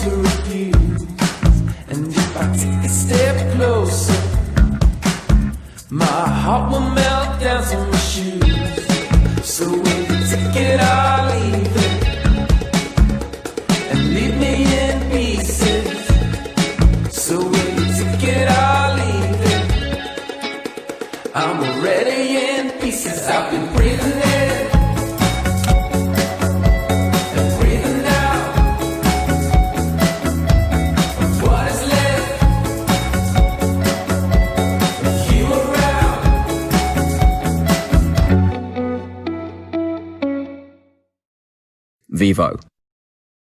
to refuse. And if I take a step closer, my heart will melt down to my shoes. So will you take it or leave it, and leave me in pieces? So will you take it or leave it? I'm already in pieces. I've been breathing in and breathing out. What is left with you around? Vivo.